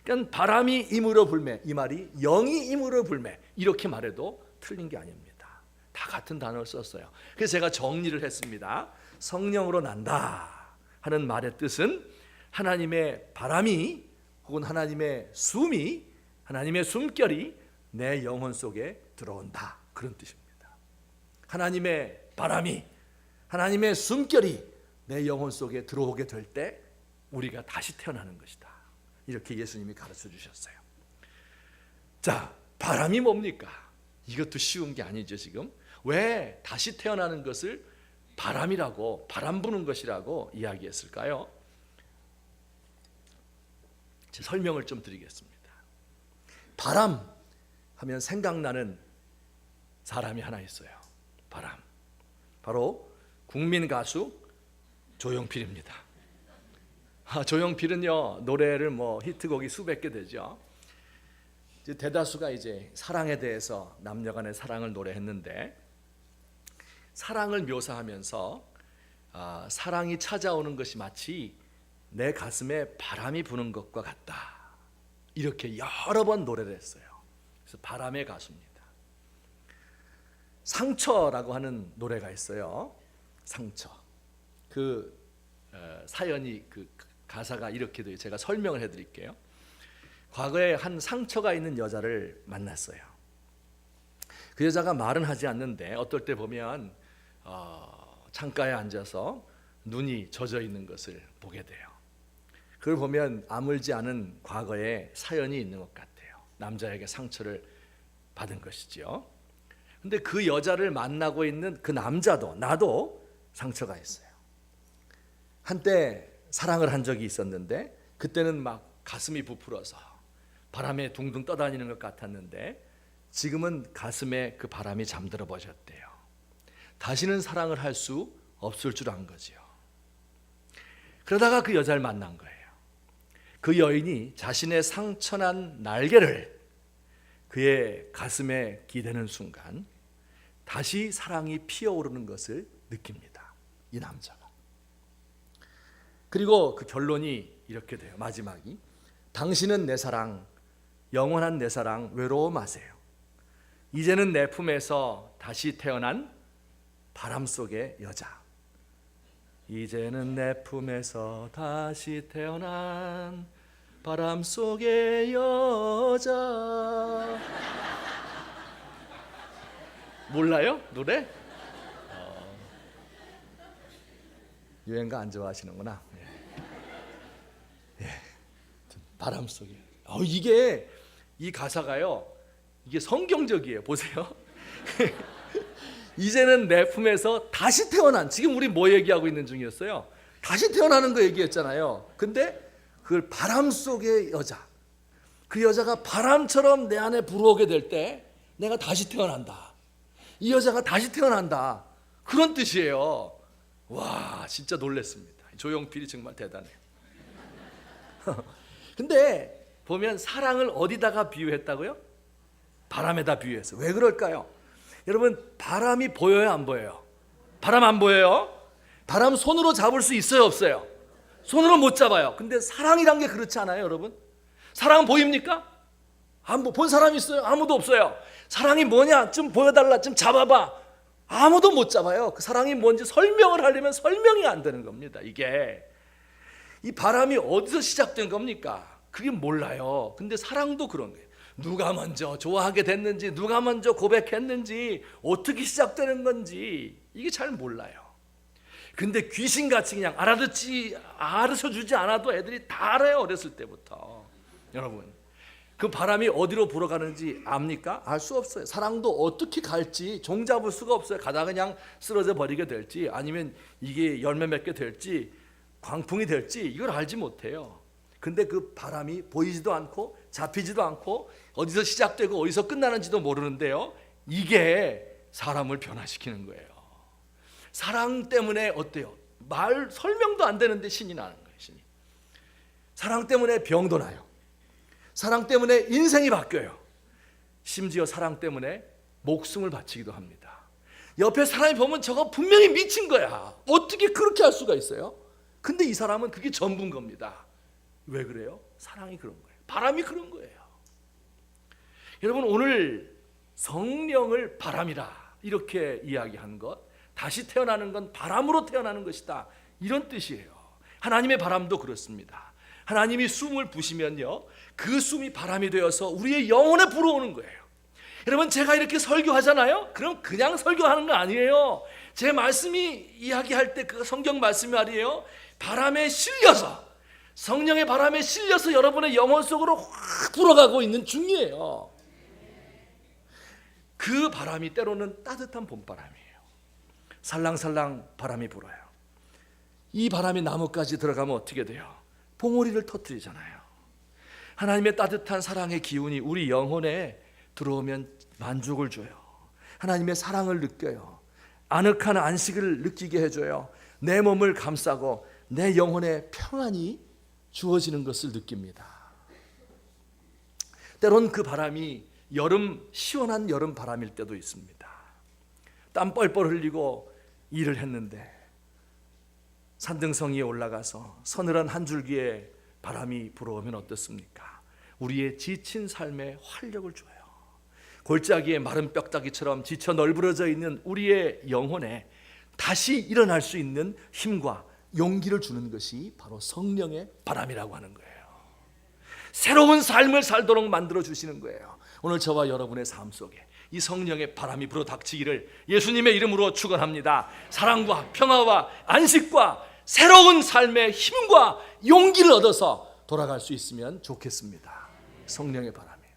그러니까 바람이 임의로 불매, 이 말이 영이 임의로 불매 이렇게 말해도 틀린 게 아닙니다. 다 같은 단어를 썼어요. 그래서 제가 정리를 했습니다. 성령으로 난다 하는 말의 뜻은 하나님의 바람이 혹은 하나님의 숨이, 하나님의 숨결이 내 영혼 속에 들어온다 그런 뜻입니다. 하나님의 바람이, 하나님의 숨결이 내 영혼 속에 들어오게 될 때 우리가 다시 태어나는 것이다 이렇게 예수님이 가르쳐 주셨어요. 자, 바람이 뭡니까? 이것도 쉬운 게 아니죠. 지금 왜 다시 태어나는 것을 바람이라고, 바람 부는 것이라고 이야기했을까요? 제 설명을 좀 드리겠습니다. 바람 하면 생각나는 사람이 하나 있어요. 바람. 바로 국민 가수 조용필입니다. 조용필은요, 노래를 히트곡이 수백 개 되죠. 이제 대다수가 이제 사랑에 대해서 남녀간의 사랑을 노래했는데 사랑을 묘사하면서 사랑이 찾아오는 것이 마치 내 가슴에 바람이 부는 것과 같다 이렇게 여러 번 노래를 했어요. 그래서 바람의 가수입니다. 상처라고 하는 노래가 있어요. 상처. 그 사연이 그 가사가 이렇게 돼요. 제가 설명을 해드릴게요. 과거에 한 상처가 있는 여자를 만났어요. 그 여자가 말은 하지 않는데 어떨 때 보면 창가에 앉아서 눈이 젖어 있는 것을 보게 돼요. 그걸 보면 아물지 않은 과거에 사연이 있는 것 같아요. 남자에게 상처를 받은 것이죠. 근데 그 여자를 만나고 있는 그 남자도 나도 상처가 있어요. 한때 사랑을 한 적이 있었는데 그때는 막 가슴이 부풀어서 바람에 둥둥 떠다니는 것 같았는데 지금은 가슴에 그 바람이 잠들어 버렸대요. 다시는 사랑을 할 수 없을 줄 안 거지요. 그러다가 그 여자를 만난 거예요. 그 여인이 자신의 상처난 날개를 그의 가슴에 기대는 순간 다시 사랑이 피어오르는 것을 느낍니다, 이 남자가. 그리고 그 결론이 이렇게 돼요. 마지막이, 당신은 내 사랑, 영원한 내 사랑, 외로워 마세요. 이제는 내 품에서 다시 태어난 바람 속의 여자. 이제는 내 품에서 다시 태어난 바람 속의 여자. 몰라요? 노래? 유행가 안 좋아하시는구나. 예. 바람 속에. 이게 이 가사가요, 이게 성경적이에요. 보세요. 이제는 내 품에서 다시 태어난, 지금 우리 뭐 얘기하고 있는 중이었어요? 다시 태어나는 거 얘기했잖아요. 근데 그걸 바람 속의 여자, 그 여자가 바람처럼 내 안에 불어오게 될 때 내가 다시 태어난다, 이 여자가 다시 태어난다, 그런 뜻이에요. 와, 진짜 놀랐습니다. 조용필이 정말 대단해요. 근데 보면 사랑을 어디다가 비유했다고요? 바람에다 비유했어요. 왜 그럴까요? 여러분, 바람이 보여요, 안 보여요? 바람 안 보여요? 바람 손으로 잡을 수 있어요, 없어요? 손으로 못 잡아요. 근데 사랑이란 게 그렇지 않아요, 여러분? 사랑은 보입니까? 본 사람 있어요? 아무도 없어요. 사랑이 뭐냐? 좀 보여달라, 좀 잡아봐. 아무도 못 잡아요. 그 사랑이 뭔지 설명을 하려면 설명이 안 되는 겁니다. 이게 이 바람이 어디서 시작된 겁니까? 그게 몰라요. 근데 사랑도 그런 거예요. 누가 먼저 좋아하게 됐는지, 누가 먼저 고백했는지, 어떻게 시작되는 건지 이게 잘 몰라요. 근데 귀신같이 그냥 알아서주지 않아도 애들이 다 알아요, 어렸을 때부터. 여러분, 그 바람이 어디로 불어가는지 압니까? 알 수 없어요. 사랑도 어떻게 갈지 종잡을 수가 없어요. 가다가 그냥 쓰러져 버리게 될지, 아니면 이게 열매 맺게 될지, 광풍이 될지, 이걸 알지 못해요. 근데 그 바람이 보이지도 않고 잡히지도 않고 어디서 시작되고 어디서 끝나는지도 모르는데요, 이게 사람을 변화시키는 거예요. 사랑 때문에 어때요? 말 설명도 안 되는데 신이 나는 거예요. 신이. 사랑 때문에 병도 나요. 사랑 때문에 인생이 바뀌어요. 심지어 사랑 때문에 목숨을 바치기도 합니다. 옆에 사람이 보면 저거 분명히 미친 거야, 어떻게 그렇게 할 수가 있어요? 근데 이 사람은 그게 전부인 겁니다. 왜 그래요? 사랑이 그런 거예요. 바람이 그런 거예요. 여러분, 오늘 성령을 바람이라 이렇게 이야기한 것, 다시 태어나는 건 바람으로 태어나는 것이다, 이런 뜻이에요. 하나님의 바람도 그렇습니다. 하나님이 숨을 부시면요, 그 숨이 바람이 되어서 우리의 영혼에 불어오는 거예요. 여러분, 제가 이렇게 설교하잖아요. 그럼 그냥 설교하는 거 아니에요. 제 말씀이 이야기할 때 그 성경 말씀이 말이에요, 바람에 실려서, 성령의 바람에 실려서 여러분의 영혼 속으로 확 불어가고 있는 중이에요. 그 바람이 때로는 따뜻한 봄바람이에요. 살랑살랑 바람이 불어요. 이 바람이 나무까지 들어가면 어떻게 돼요? 봉우리를 터뜨리잖아요. 하나님의 따뜻한 사랑의 기운이 우리 영혼에 들어오면 만족을 줘요. 하나님의 사랑을 느껴요. 아늑한 안식을 느끼게 해줘요. 내 몸을 감싸고 내 영혼에 평안이 주어지는 것을 느낍니다. 때론 그 바람이 시원한 여름 바람일 때도 있습니다. 땀 뻘뻘 흘리고 일을 했는데 산등성 위에 올라가서 서늘한 한 줄기의 바람이 불어오면 어떻습니까? 우리의 지친 삶에 활력을 줘요. 골짜기의 마른 뼈다귀처럼 지쳐 널브러져 있는 우리의 영혼에 다시 일어날 수 있는 힘과 용기를 주는 것이 바로 성령의 바람이라고 하는 거예요. 새로운 삶을 살도록 만들어 주시는 거예요. 오늘 저와 여러분의 삶 속에 이 성령의 바람이 불어 닥치기를 예수님의 이름으로 축원합니다. 사랑과 평화와 안식과 새로운 삶의 힘과 용기를 얻어서 돌아갈 수 있으면 좋겠습니다. 성령의 바람이에요.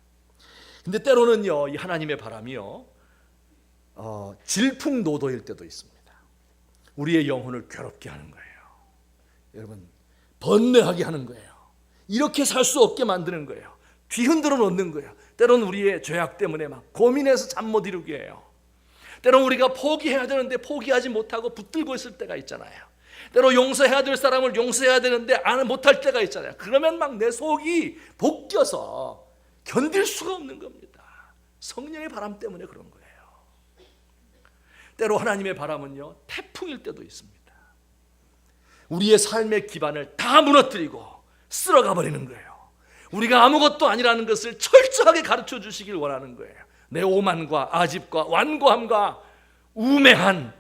근데 때로는요, 이 하나님의 바람이요, 질풍노도일 때도 있습니다. 우리의 영혼을 괴롭게 하는 거예요. 여러분, 번뇌하게 하는 거예요. 이렇게 살 수 없게 만드는 거예요. 뒤흔들어 놓는 거예요. 때로는 우리의 죄악 때문에 막 고민해서 잠 못 이루게 해요. 때로는 우리가 포기해야 되는데 포기하지 못하고 붙들고 있을 때가 있잖아요. 때로 용서해야 될 사람을 용서해야 되는데 못할 때가 있잖아요. 그러면 막 내 속이 볶여서 견딜 수가 없는 겁니다. 성령의 바람 때문에 그런 거예요. 때로 하나님의 바람은요, 태풍일 때도 있습니다. 우리의 삶의 기반을 다 무너뜨리고 쓸어가 버리는 거예요. 우리가 아무것도 아니라는 것을 철저하게 가르쳐 주시길 원하는 거예요. 내 오만과 아집과 완고함과 우매한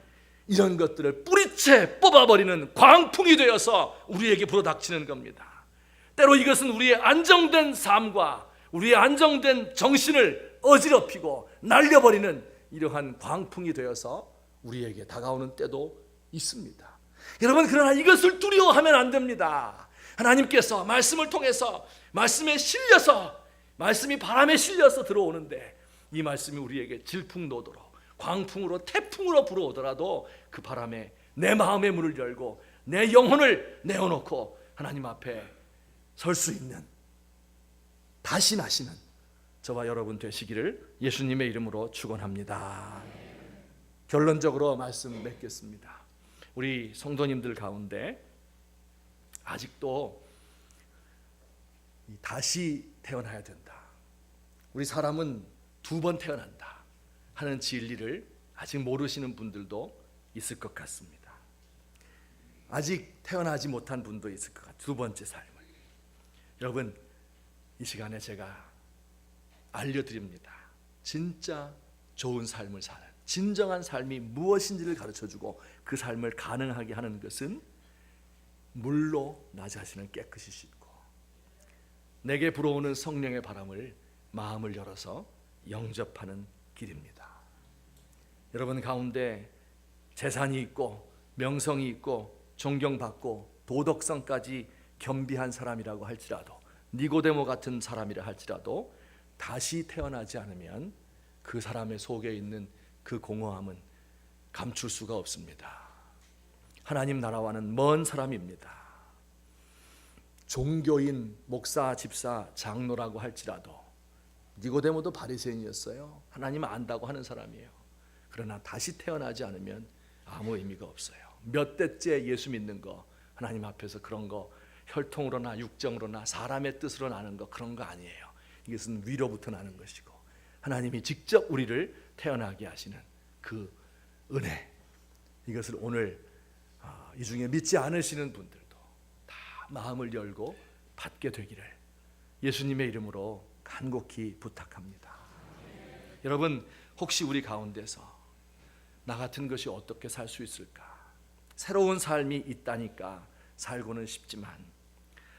이런 것들을 뿌리채 뽑아버리는 광풍이 되어서 우리에게 불어닥치는 겁니다. 때로 이것은 우리의 안정된 삶과 우리의 안정된 정신을 어지럽히고 날려버리는 이러한 광풍이 되어서 우리에게 다가오는 때도 있습니다. 여러분, 그러나 이것을 두려워하면 안 됩니다. 하나님께서 말씀을 통해서 말씀에 실려서, 말씀이 바람에 실려서 들어오는데 이 말씀이 우리에게 질풍노도로 광풍으로 태풍으로 불어오더라도 그 바람에 내 마음의 문을 열고 내 영혼을 내어놓고 하나님 앞에 설 수 있는 다시 나시는 저와 여러분 되시기를 예수님의 이름으로 축원합니다. 결론적으로 말씀 맺겠습니다. 우리 성도님들 가운데 아직도 다시 태어나야 된다, 우리 사람은 두 번 태어난다 하는 진리를 아직 모르시는 분들도 있을 것 같습니다. 아직 태어나지 못한 분도 있을 것 같아요. 두 번째 삶을. 여러분, 이 시간에 제가 알려드립니다. 진짜 좋은 삶을 사는, 진정한 삶이 무엇인지를 가르쳐주고 그 삶을 가능하게 하는 것은 물로 나 자신을 깨끗이 씻고 내게 불어오는 성령의 바람을 마음을 열어서 영접하는 길입니다. 여러분 가운데 재산이 있고 명성이 있고 존경받고 도덕성까지 겸비한 사람이라고 할지라도, 니고데모 같은 사람이라 할지라도 다시 태어나지 않으면 그 사람의 속에 있는 그 공허함은 감출 수가 없습니다. 하나님 나라와는 먼 사람입니다. 종교인, 목사, 집사, 장로라고 할지라도 니고데모도 바리새인이었어요. 하나님 안다고 하는 사람이에요. 그러나 다시 태어나지 않으면 아무 의미가 없어요. 몇 대째 예수 믿는 거, 하나님 앞에서 그런 거 혈통으로나 육정으로나 사람의 뜻으로 나는 거, 그런 거 아니에요. 이것은 위로부터 나는 것이고 하나님이 직접 우리를 태어나게 하시는 그 은혜, 이것을 오늘 이 중에 믿지 않으시는 분들도 다 마음을 열고 받게 되기를 예수님의 이름으로 간곡히 부탁합니다. 여러분, 혹시 우리 가운데서 나 같은 것이 어떻게 살 수 있을까? 새로운 삶이 있다니까 살고는 싶지만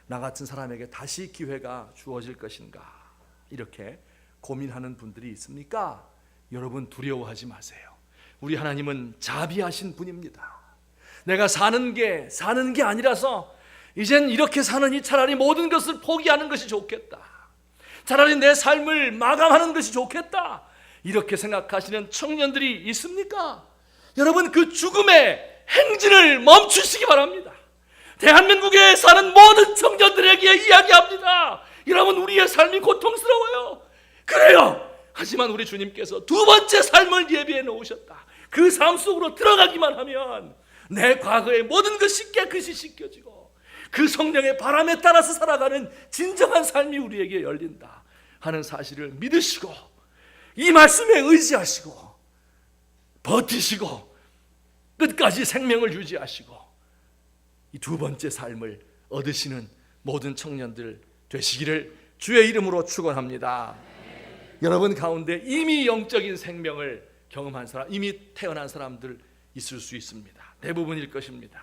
나 같은 사람에게 다시 기회가 주어질 것인가? 이렇게 고민하는 분들이 있습니까? 여러분, 두려워하지 마세요. 우리 하나님은 자비하신 분입니다. 내가 사는 게 아니라서 이젠 이렇게 사느니 차라리 모든 것을 포기하는 것이 좋겠다, 차라리 내 삶을 마감하는 것이 좋겠다, 이렇게 생각하시는 청년들이 있습니까? 여러분, 그 죽음의 행진을 멈추시기 바랍니다. 대한민국에 사는 모든 청년들에게 이야기합니다. 여러분, 우리의 삶이 고통스러워요. 그래요. 하지만 우리 주님께서 두 번째 삶을 예비해 놓으셨다. 그 삶 속으로 들어가기만 하면 내 과거의 모든 것이 깨끗이 씻겨지고 그 성령의 바람에 따라서 살아가는 진정한 삶이 우리에게 열린다 하는 사실을 믿으시고 이 말씀에 의지하시고 버티시고 끝까지 생명을 유지하시고 이 두 번째 삶을 얻으시는 모든 청년들 되시기를 주의 이름으로 축원합니다. 여러분 가운데 이미 영적인 생명을 경험한 사람, 이미 태어난 사람들 있을 수 있습니다. 대부분일 것입니다.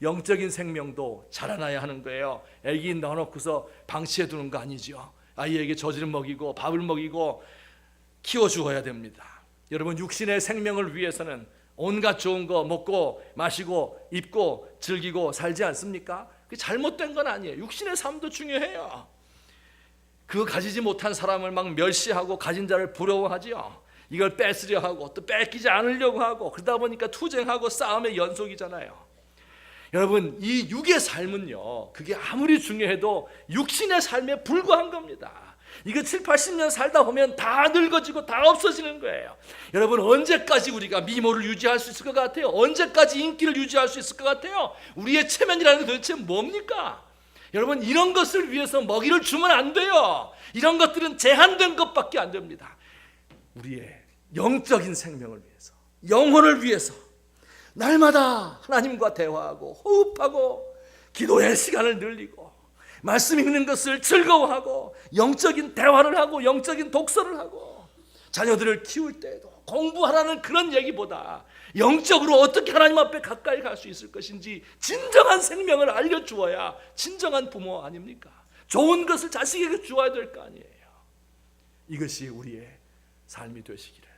영적인 생명도 자라나야 하는 거예요. 애기 넣어놓고서 방치해 두는 거 아니죠. 아이에게 젖을 먹이고 밥을 먹이고 키워주어야 됩니다. 여러분, 육신의 생명을 위해서는 온갖 좋은 거 먹고 마시고 입고 즐기고 살지 않습니까? 그게 잘못된 건 아니에요. 육신의 삶도 중요해요. 그거 가지지 못한 사람을 막 멸시하고 가진 자를 부러워하지요. 이걸 뺏으려 하고 또 뺏기지 않으려고 하고 그러다 보니까 투쟁하고 싸움의 연속이잖아요. 여러분, 이 육의 삶은요, 그게 아무리 중요해도 육신의 삶에 불과한 겁니다. 이거 7, 80년 살다 보면 다 늙어지고 다 없어지는 거예요. 여러분, 언제까지 우리가 미모를 유지할 수 있을 것 같아요? 언제까지 인기를 유지할 수 있을 것 같아요? 우리의 체면이라는 게 도대체 뭡니까? 여러분, 이런 것을 위해서 먹이를 주면 안 돼요. 이런 것들은 제한된 것밖에 안 됩니다. 우리의 영적인 생명을 위해서, 영혼을 위해서 날마다 하나님과 대화하고 호흡하고 기도의 시간을 늘리고 말씀 읽는 것을 즐거워하고 영적인 대화를 하고 영적인 독서를 하고 자녀들을 키울 때에도 공부하라는 그런 얘기보다 영적으로 어떻게 하나님 앞에 가까이 갈 수 있을 것인지 진정한 생명을 알려주어야 진정한 부모 아닙니까? 좋은 것을 자식에게 주어야 될 거 아니에요. 이것이 우리의 삶이 되시기를.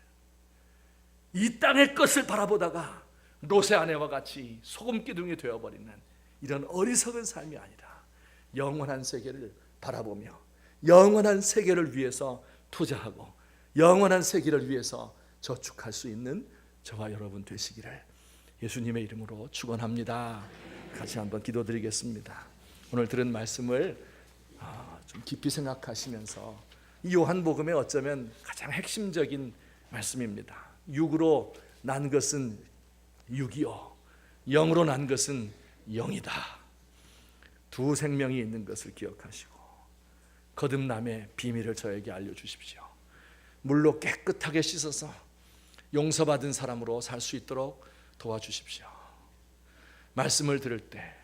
이 땅의 것을 바라보다가 롯의 아내와 같이 소금기둥이 되어버리는 이런 어리석은 삶이 아니라 영원한 세계를 바라보며 영원한 세계를 위해서 투자하고 영원한 세계를 위해서 저축할 수 있는 저와 여러분 되시기를 예수님의 이름으로 축원합니다. 같이 한번 기도드리겠습니다. 오늘 들은 말씀을 좀 깊이 생각하시면서 이 요한복음의 어쩌면 가장 핵심적인 말씀입니다. 육으로 난 것은 육이요 영으로 난 것은 영이다. 두 생명이 있는 것을 기억하시고 거듭남의 비밀을 저에게 알려주십시오. 물로 깨끗하게 씻어서 용서받은 사람으로 살 수 있도록 도와주십시오. 말씀을 들을 때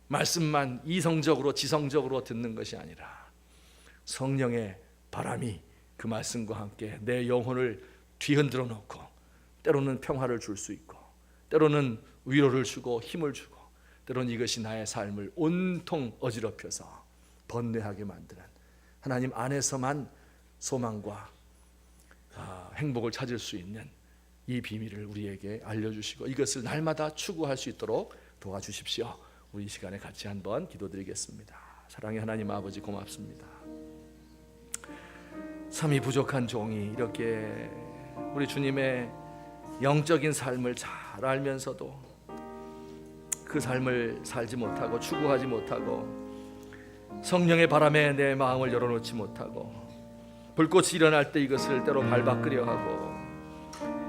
말씀만 이성적으로 지성적으로 듣는 것이 아니라 성령의 바람이 그 말씀과 함께 내 영혼을 뒤흔들어 놓고 때로는 평화를 줄 수 있고 때로는 위로를 주고 힘을 주고 때로는 이것이 나의 삶을 온통 어지럽혀서 번뇌하게 만드는 하나님 안에서만 소망과 행복을 찾을 수 있는 이 비밀을 우리에게 알려주시고 이것을 날마다 추구할 수 있도록 도와주십시오. 우리 이 시간에 같이 한번 기도드리겠습니다. 사랑의 하나님 아버지 고맙습니다. 참이 부족한 종이 이렇게 우리 주님의 영적인 삶을 잘 알면서도 그 삶을 살지 못하고 추구하지 못하고 성령의 바람에 내 마음을 열어놓지 못하고 불꽃이 일어날 때 이것을 때로 밟아끄려 하고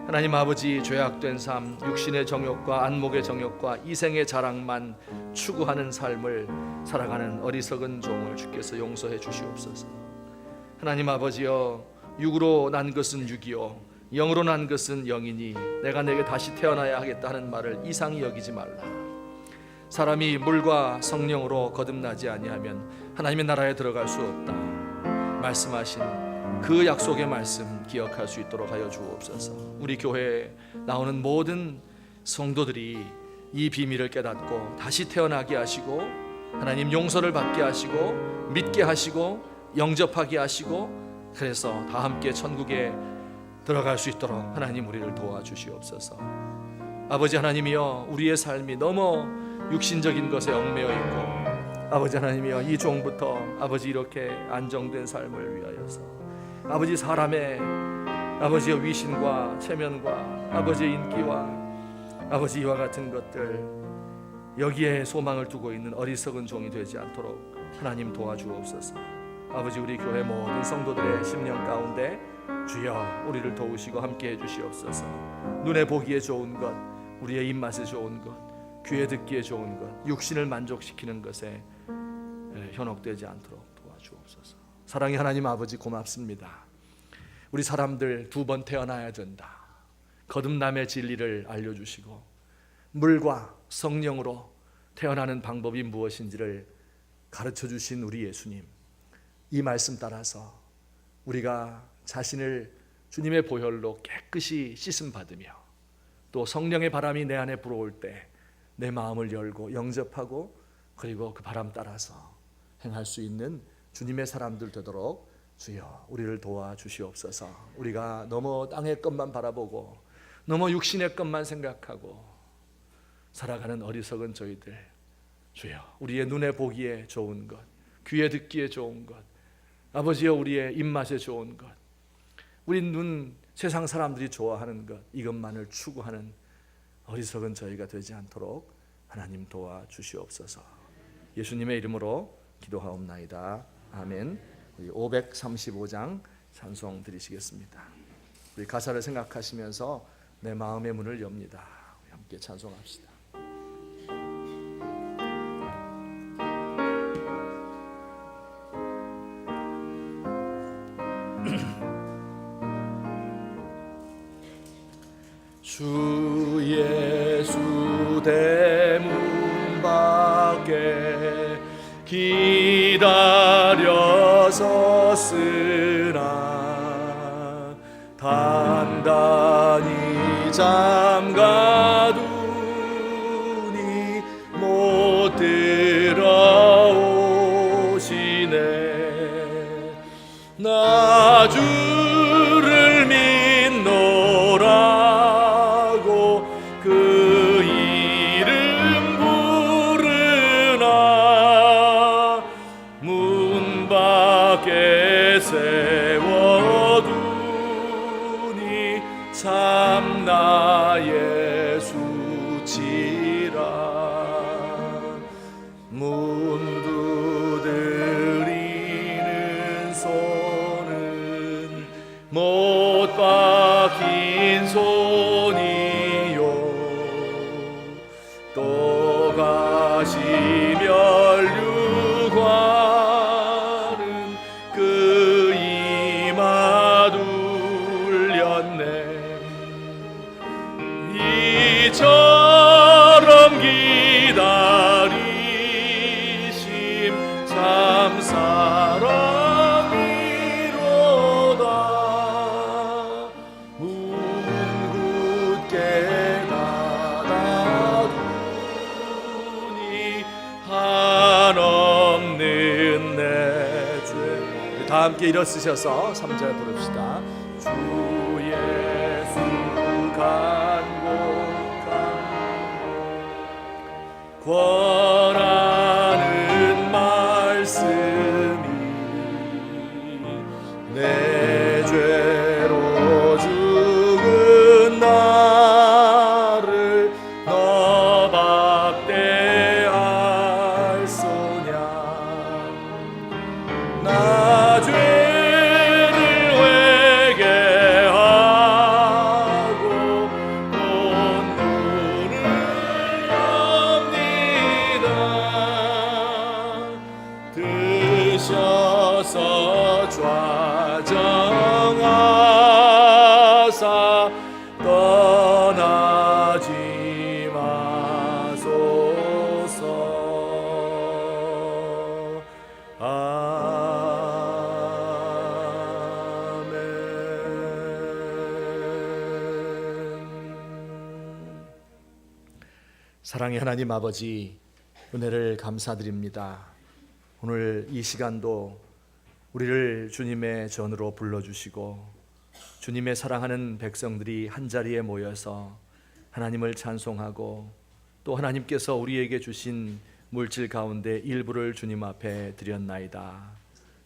하나님 아버지 죄악된 삶, 육신의 정욕과 안목의 정욕과 이생의 자랑만 추구하는 삶을 살아가는 어리석은 종을 주께서 용서해 주시옵소서. 하나님 아버지여 육으로 난 것은 육이요 영으로 난 것은 영이니 내가 내게 다시 태어나야 하겠다 하는 말을 이상히 여기지 말라. 사람이 물과 성령으로 거듭나지 아니하면 하나님의 나라에 들어갈 수 없다 말씀하신 그 약속의 말씀 기억할 수 있도록 하여 주옵소서. 우리 교회에 나오는 모든 성도들이 이 비밀을 깨닫고 다시 태어나게 하시고 하나님 용서를 받게 하시고 믿게 하시고 영접하게 하시고 그래서 다 함께 천국에 들어갈 수 있도록 하나님 우리를 도와주시옵소서. 아버지 하나님이여 우리의 삶이 너무 육신적인 것에 얽매여 있고 아버지 하나님이여 이 종부터 아버지 이렇게 안정된 삶을 위하여서 아버지 사람의 아버지의 위신과 체면과 아버지의 인기와 아버지 이와 같은 것들 여기에 소망을 두고 있는 어리석은 종이 되지 않도록 하나님 도와주옵소서. 아버지 우리 교회 모든 성도들의 심령 가운데 주여 우리를 도우시고 함께해 주시옵소서. 눈에 보기에 좋은 것 우리의 입맛에 좋은 것 귀에 듣기에 좋은 것 육신을 만족시키는 것에 현혹되지 않도록 도와주옵소서. 사랑의 하나님 아버지 고맙습니다. 우리 사람들 두 번 태어나야 된다. 거듭남의 진리를 알려주시고 물과 성령으로 태어나는 방법이 무엇인지를 가르쳐주신 우리 예수님 이 말씀 따라서 우리가 자신을 주님의 보혈로 깨끗이 씻음 받으며 또 성령의 바람이 내 안에 불어올 때 내 마음을 열고 영접하고 그리고 그 바람 따라서 행할 수 있는 주님의 사람들 되도록 주여 우리를 도와주시옵소서. 우리가 너무 땅의 것만 바라보고 너무 육신의 것만 생각하고 살아가는 어리석은 저희들 주여 우리의 눈에 보기에 좋은 것 귀에 듣기에 좋은 것 아버지여 우리의 입맛에 좋은 것 우리 눈 세상 사람들이 좋아하는 것 이것만을 추구하는 어리석은 저희가 되지 않도록 하나님 도와주시옵소서. 예수님의 이름으로 기도하옵나이다. 아멘. 우리 535장 찬송 드리시겠습니다. 우리 가사를 생각하시면서 내 마음의 문을 엽니다. 함께 찬송합시다. 주 예수 대문 밖에 기다려 섰으나 단단히 잠가두니 못 들어오시네. 나 주를 믿노라고 그 이름 부르나 문 밖에 세워두니 참나 예수치라. 문 두드리는 손은 못 박힌 손이요 또 가시 멸류관은 그 이마 둘렸네. 이처럼 기다리심 참 사랑이로다. 문 굳게 닫아두니 한없는 내 죄. 다 함께 일어서셔서 3절 부릅시다. 주 예수 간곡한 권하는 말씀이 내 죄로 죽은 나를 너 박대할소냐. 나 죄를 회개하고 본문을 엽니다. 드셔서 좌정하사 떠나지 마소서. 사랑의 하나님 아버지, 은혜를 감사드립니다. 오늘 이 시간도 우리를 주님의 전으로 불러주시고 주님의 사랑하는 백성들이 한자리에 모여서 하나님을 찬송하고 또 하나님께서 우리에게 주신 물질 가운데 일부를 주님 앞에 드렸나이다.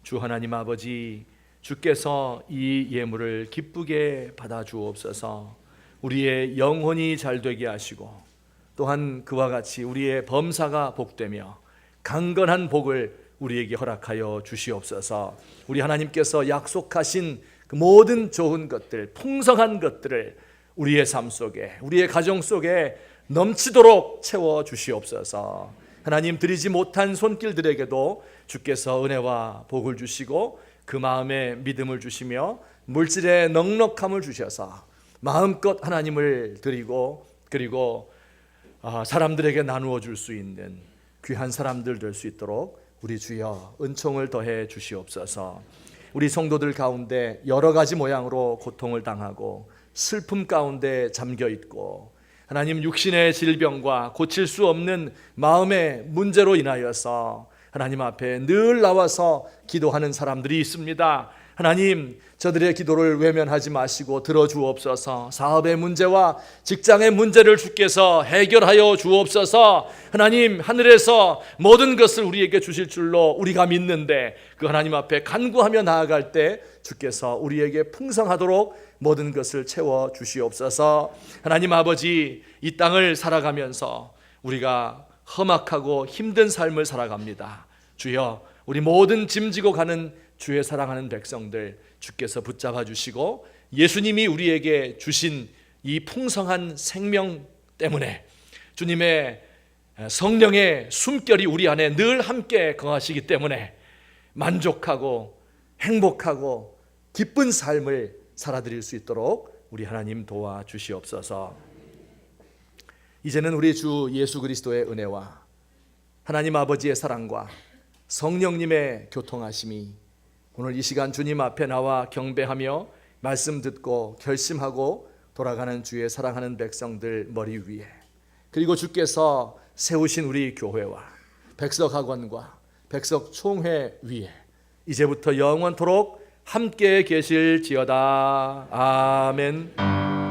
주 하나님 아버지, 주께서 이 예물을 기쁘게 받아 주옵소서. 우리의 영혼이 잘되게 하시고 또한 그와 같이 우리의 범사가 복되며 강건한 복을 우리에게 허락하여 주시옵소서. 우리 하나님께서 약속하신 그 모든 좋은 것들, 풍성한 것들을 우리의 삶 속에, 우리의 가정 속에 넘치도록 채워 주시옵소서. 하나님, 드리지 못한 손길들에게도 주께서 은혜와 복을 주시고 그 마음에 믿음을 주시며 물질의 넉넉함을 주셔서 마음껏 하나님을 드리고 그리고 사람들에게 나누어 줄 수 있는 귀한 사람들 될 수 있도록 우리 주여 은총을 더해 주시옵소서. 우리 성도들 가운데 여러 가지 모양으로 고통을 당하고 슬픔 가운데 잠겨 있고 하나님, 육신의 질병과 고칠 수 없는 마음의 문제로 인하여서 하나님 앞에 늘 나와서 기도하는 사람들이 있습니다. 하나님, 저들의 기도를 외면하지 마시고 들어주옵소서. 사업의 문제와 직장의 문제를 주께서 해결하여 주옵소서. 하나님, 하늘에서 모든 것을 우리에게 주실 줄로 우리가 믿는데 그 하나님 앞에 간구하며 나아갈 때 주께서 우리에게 풍성하도록 모든 것을 채워 주시옵소서. 하나님 아버지, 이 땅을 살아가면서 우리가 험악하고 힘든 삶을 살아갑니다. 주여, 우리 모든 짐지고 가는 주의 사랑하는 백성들 주께서 붙잡아 주시고 예수님이 우리에게 주신 이 풍성한 생명 때문에 주님의 성령의 숨결이 우리 안에 늘 함께 거하시기 때문에 만족하고 행복하고 기쁜 삶을 살아드릴 수 있도록 우리 하나님 도와주시옵소서. 이제는 우리 주 예수 그리스도의 은혜와 하나님 아버지의 사랑과 성령님의 교통하심이 오늘 이 시간 주님 앞에 나와 경배하며 말씀 듣고 결심하고 돌아가는 주의 사랑하는 백성들 머리 위에, 그리고 주께서 세우신 우리 교회와 백석학원과 백석총회 위에 이제부터 영원토록 함께 계실지어다. 아멘.